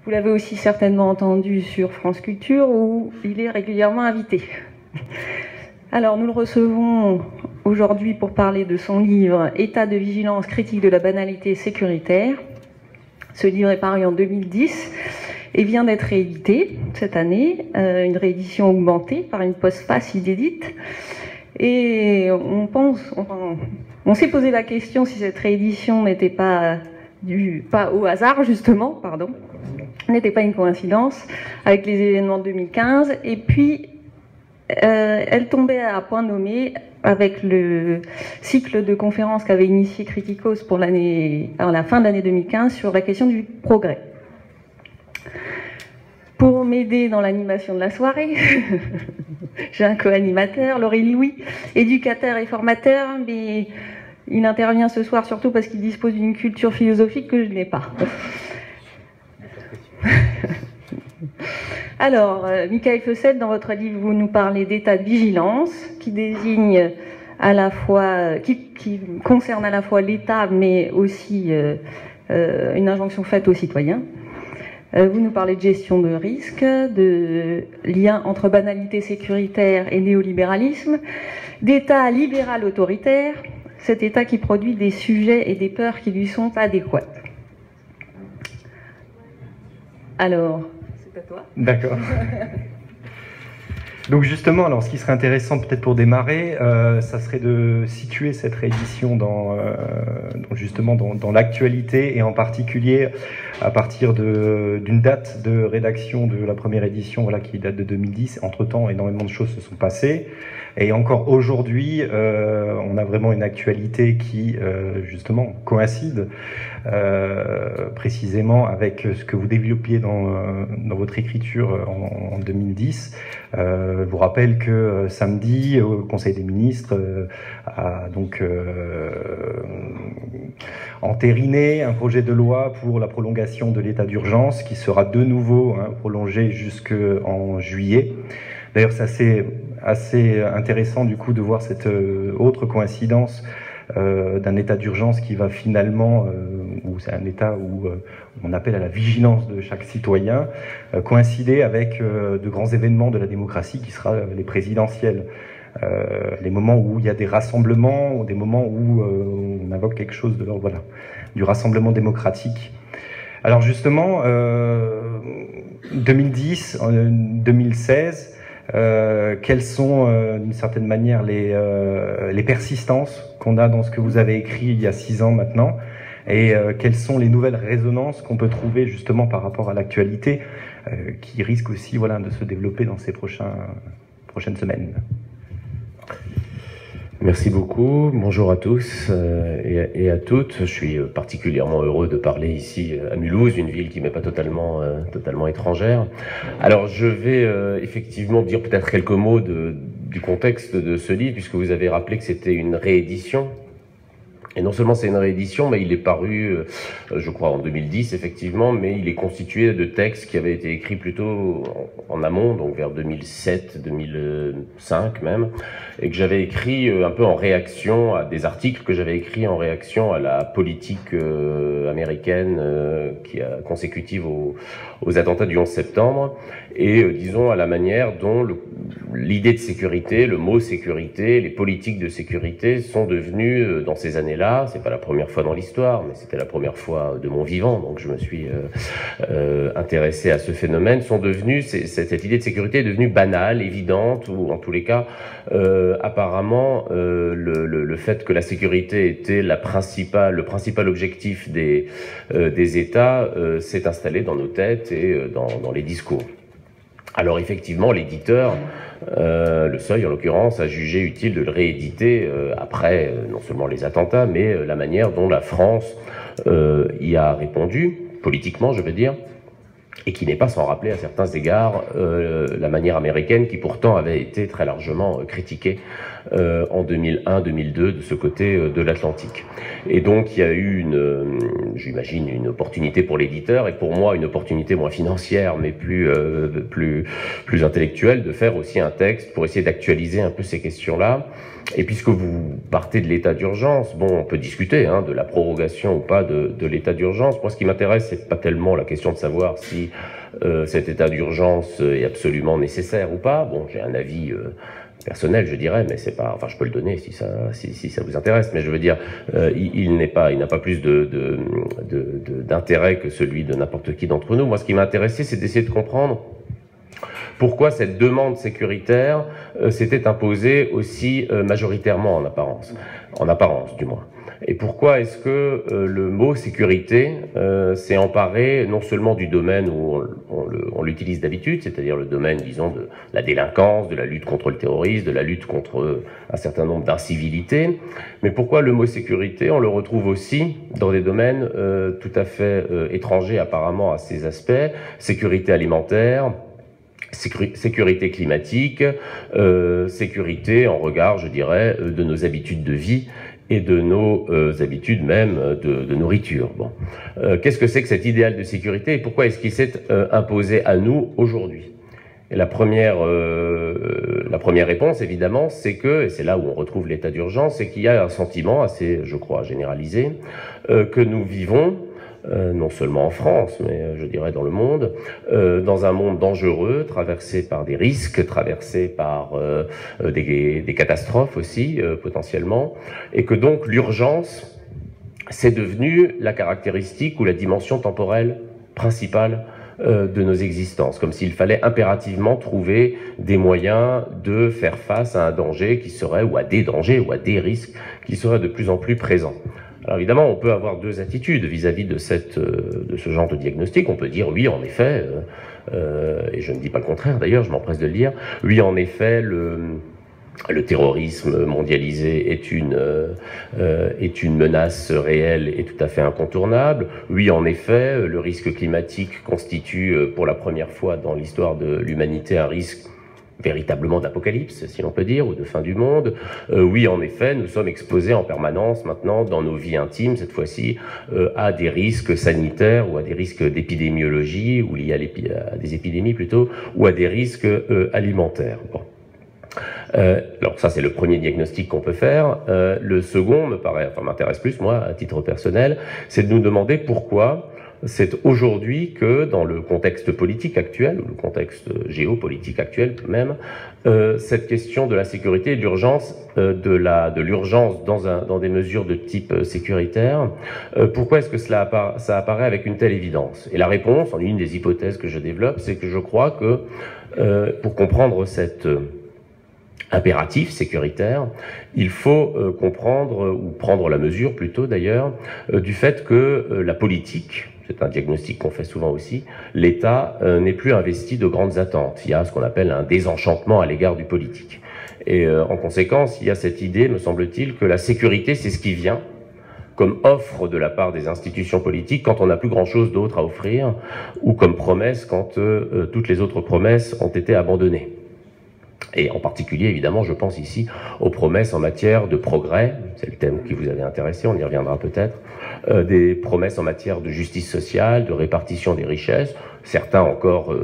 Vous l'avez aussi certainement entendu sur France Culture, où il est régulièrement invité. Alors, nous le recevons aujourd'hui pour parler de son livre « État de vigilance critique de la banalité sécuritaire ». Ce livre est paru en 2010 et vient d'être réédité cette année, une réédition augmentée par une postface inédite. Et on s'est posé la question si cette réédition n'était pas au hasard, justement, n'était pas une coïncidence avec les événements de 2015. Et puis, elle tombait à point nommé avec le cycle de conférences qu'avait initié Criticos pour la fin de l'année 2015 sur la question du progrès. Pour m'aider dans l'animation de la soirée, j'ai un co-animateur, Laurie Louis, éducateur et formateur, mais il intervient ce soir surtout parce qu'il dispose d'une culture philosophique que je n'ai pas. Alors, Michael Feussette, dans votre livre, vous nous parlez d'état de vigilance, qui désigne à la fois, qui concerne à la fois l'État, mais aussi une injonction faite aux citoyens. Vous nous parlez de gestion de risque, de lien entre banalité sécuritaire et néolibéralisme, d'État libéral autoritaire, cet État qui produit des sujets et des peurs qui lui sont adéquats. Alors, c'est à toi. D'accord. Donc justement, alors ce qui serait intéressant peut-être pour démarrer, ça serait de situer cette réédition dans l'actualité et en particulier à partir d'une date de rédaction de la première édition, voilà, qui date de 2010. Entre-temps, énormément de choses se sont passées. Et encore aujourd'hui, on a vraiment une actualité qui, justement, coïncide précisément avec ce que vous développiez dans votre écriture en 2010. Je vous rappelle que samedi, au Conseil des ministres, a donc entériné un projet de loi pour la prolongation de l'état d'urgence qui sera de nouveau prolongé jusqu'en juillet. D'ailleurs, c'est assez intéressant du coup de voir cette autre coïncidence d'un état d'urgence qui va finalement, où c'est un état où on appelle à la vigilance de chaque citoyen, coïncider avec de grands événements de la démocratie qui sera les présidentielles. Les moments où il y a des rassemblements, ou des moments où on invoque quelque chose de l'ordre, voilà, du rassemblement démocratique. Alors justement, 2010, 2016, quelles sont d'une certaine manière les persistances qu'on a dans ce que vous avez écrit il y a 6 ans maintenant, et quelles sont les nouvelles résonances qu'on peut trouver justement par rapport à l'actualité qui risque aussi, voilà, de se développer dans ces prochaines semaines. Merci beaucoup, bonjour à tous et à toutes. Je suis particulièrement heureux de parler ici à Mulhouse, une ville qui m'est pas totalement étrangère. Alors je vais effectivement dire peut-être quelques mots du contexte de ce livre, puisque vous avez rappelé que c'était une réédition. Et non seulement c'est une réédition, mais il est paru, je crois, en 2010, effectivement, mais il est constitué de textes qui avaient été écrits plutôt en amont, donc vers 2007, 2005 même, et que j'avais écrit un peu en réaction à des articles que j'avais écrits en réaction à la politique américaine qui a consécutive aux attentats du 11 septembre, et disons à la manière dont l'idée de sécurité, le mot sécurité, les politiques de sécurité sont devenus dans ces années-là, c'est pas la première fois dans l'histoire, mais c'était la première fois de mon vivant, donc je me suis intéressé à ce phénomène, sont devenus, cette idée de sécurité est devenue banale, évidente, ou en tous les cas, apparemment, le fait que la sécurité était le principal objectif des États s'est installé dans nos têtes et dans les discours. Alors effectivement, l'éditeur, le Seuil en l'occurrence, a jugé utile de le rééditer après non seulement les attentats, mais la manière dont la France y a répondu, politiquement je veux dire, et qui n'est pas sans rappeler à certains égards la manière américaine qui pourtant avait été très largement critiquée en 2001-2002 de ce côté de l'Atlantique. Et donc il y a eu j'imagine une opportunité pour l'éditeur et pour moi une opportunité moins financière mais plus intellectuelle de faire aussi un texte pour essayer d'actualiser un peu ces questions-là Et puisque vous partez de l'état d'urgence, bon, on peut discuter de la prorogation ou pas de l'état d'urgence. Moi, ce qui m'intéresse, c'est pas tellement la question de savoir si cet état d'urgence est absolument nécessaire ou pas. Bon, j'ai un avis personnel, je dirais, mais c'est pas. Enfin, je peux le donner si ça vous intéresse. Mais je veux dire, il n'a pas plus d'intérêt que celui de n'importe qui d'entre nous. Moi, ce qui m'a intéressé, c'est d'essayer de comprendre pourquoi cette demande sécuritaire s'était imposée aussi majoritairement en apparence du moins. Et pourquoi est-ce que le mot sécurité s'est emparé non seulement du domaine où on l'utilise d'habitude, c'est-à-dire le domaine, disons, de la délinquance, de la lutte contre le terrorisme, de la lutte contre un certain nombre d'incivilités, mais pourquoi le mot sécurité, on le retrouve aussi dans des domaines tout à fait étrangers apparemment à ces aspects, sécurité alimentaire, sécurité climatique, sécurité en regard, je dirais, de nos habitudes de vie et de nos habitudes même de nourriture. Bon. Qu'est-ce que c'est que cet idéal de sécurité et pourquoi est-ce qu'il s'est imposé à nous aujourd'hui? Et la première réponse, évidemment, c'est que, et c'est là où on retrouve l'état d'urgence, c'est qu'il y a un sentiment assez, je crois, généralisé, que nous vivons, non seulement en France, mais je dirais dans le monde, dans un monde dangereux, traversé par des risques, traversé par des catastrophes aussi, potentiellement, et que donc l'urgence, c'est devenu la caractéristique ou la dimension temporelle principale de nos existences, comme s'il fallait impérativement trouver des moyens de faire face à un danger qui serait, ou à des dangers, ou à des risques qui seraient de plus en plus présents. Alors évidemment, on peut avoir deux attitudes vis-à-vis de ce genre de diagnostic. On peut dire oui, en effet, et je ne dis pas le contraire d'ailleurs, je m'empresse de le dire, oui, en effet, le terrorisme mondialisé est une menace réelle et tout à fait incontournable. Oui, en effet, le risque climatique constitue pour la première fois dans l'histoire de l'humanité un risque véritablement d'apocalypse, si l'on peut dire, ou de fin du monde. Oui, en effet, nous sommes exposés en permanence maintenant, dans nos vies intimes, cette fois-ci, à des risques sanitaires ou à des risques d'épidémiologie, ou liés à des épidémies plutôt, ou à des risques alimentaires. Bon. Alors ça, c'est le premier diagnostic qu'on peut faire. Le second m'intéresse plus, moi, à titre personnel, c'est de nous demander pourquoi c'est aujourd'hui que, dans le contexte politique actuel, ou le contexte géopolitique actuel même, cette question de la sécurité et de l'urgence, de l'urgence dans des mesures de type sécuritaire, pourquoi est-ce que ça apparaît avec une telle évidence? Et la réponse, en une des hypothèses que je développe, c'est que je crois que pour comprendre cet impératif sécuritaire, il faut comprendre, ou prendre la mesure plutôt d'ailleurs, du fait que la politique, c'est un diagnostic qu'on fait souvent aussi, l'État n'est plus investi de grandes attentes. Il y a ce qu'on appelle un désenchantement à l'égard du politique. Et en conséquence, il y a cette idée, me semble-t-il, que la sécurité, c'est ce qui vient comme offre de la part des institutions politiques quand on n'a plus grand-chose d'autre à offrir, ou comme promesse quand toutes les autres promesses ont été abandonnées. Et en particulier, évidemment, je pense ici aux promesses en matière de progrès, c'est le thème qui vous avait intéressé, on y reviendra peut-être, des promesses en matière de justice sociale, de répartition des richesses, certains encore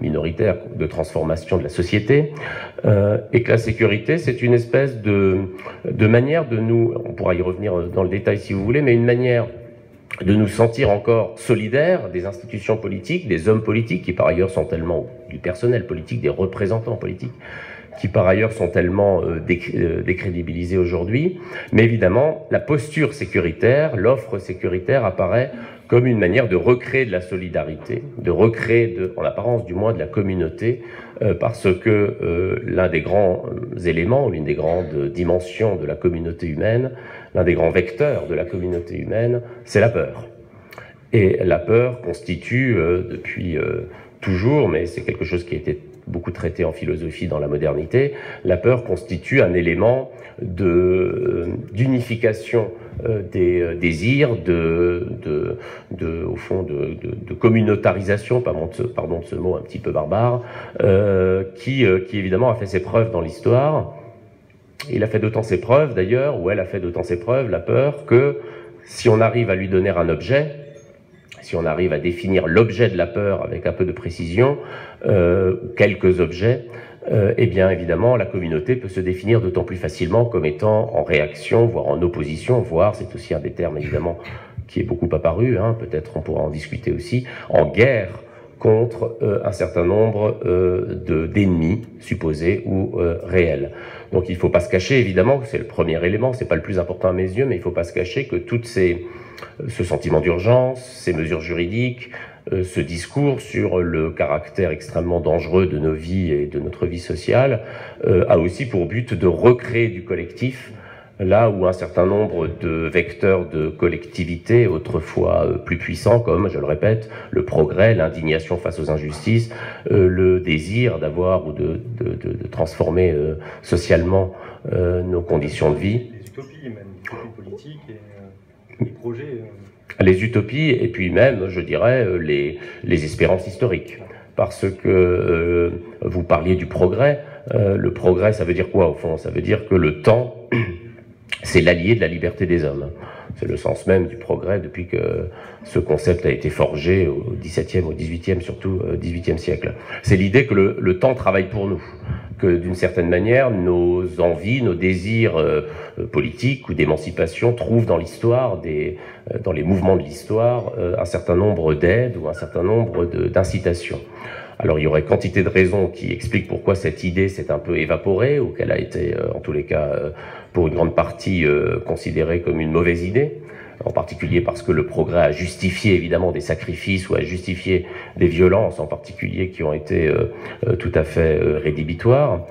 minoritaires, de transformation de la société, et que la sécurité, c'est une espèce de manière de nous, on pourra y revenir dans le détail si vous voulez, mais une manière de nous sentir encore solidaires des institutions politiques, des hommes politiques qui par ailleurs sont tellement, du personnel politique, des représentants politiques, qui par ailleurs sont tellement décrédibilisés aujourd'hui. Mais évidemment, la posture sécuritaire, l'offre sécuritaire apparaît comme une manière de recréer de la solidarité, de recréer, en apparence du moins, de la communauté, parce que l'un des grands éléments, l'une des grandes dimensions de la communauté humaine, l'un des grands vecteurs de la communauté humaine, c'est la peur. Et la peur constitue depuis toujours, mais c'est quelque chose qui a été beaucoup traité en philosophie dans la modernité, la peur constitue un élément d'unification des désirs, au fond, de communautarisation, pardon de ce mot un petit peu barbare, qui évidemment a fait ses preuves dans l'histoire. Il a fait d'autant ses preuves d'ailleurs, ou elle a fait d'autant ses preuves, la peur, que si on arrive à lui donner un objet, si on arrive à définir l'objet de la peur avec un peu de précision, ou quelques objets, eh bien évidemment la communauté peut se définir d'autant plus facilement comme étant en réaction, voire en opposition, voire, c'est aussi un des termes évidemment qui est beaucoup apparu, hein, peut-être on pourra en discuter aussi, en guerre contre un certain nombre d'ennemis supposés ou réels. Donc il ne faut pas se cacher, évidemment, c'est le premier élément, c'est pas le plus important à mes yeux, mais il ne faut pas se cacher que ce sentiment d'urgence, ces mesures juridiques, ce discours sur le caractère extrêmement dangereux de nos vies et de notre vie sociale a aussi pour but de recréer du collectif, là où un certain nombre de vecteurs de collectivité, autrefois plus puissants, comme, je le répète, le progrès, l'indignation face aux injustices, le désir d'avoir ou de transformer socialement nos conditions de vie. Les utopies, même, les utopies politiques et les projets. Les utopies, et puis même, je dirais, les espérances historiques. Parce que vous parliez du progrès. Le progrès, ça veut dire quoi, au fond? Ça veut dire que le temps, c'est l'allié de la liberté des hommes. C'est le sens même du progrès depuis que ce concept a été forgé au XVIIe, au XVIIIe, surtout au XVIIIe siècle. C'est l'idée que le temps travaille pour nous, que d'une certaine manière, nos envies, nos désirs politiques ou d'émancipation trouvent dans l'histoire, dans les mouvements de l'histoire, un certain nombre d'aides ou un certain nombre d'incitations. Alors il y aurait quantité de raisons qui expliquent pourquoi cette idée s'est un peu évaporée ou qu'elle a été, en tous les cas, pour une grande partie, considérée comme une mauvaise idée, en particulier parce que le progrès a justifié évidemment des sacrifices ou a justifié des violences en particulier qui ont été tout à fait rédhibitoires.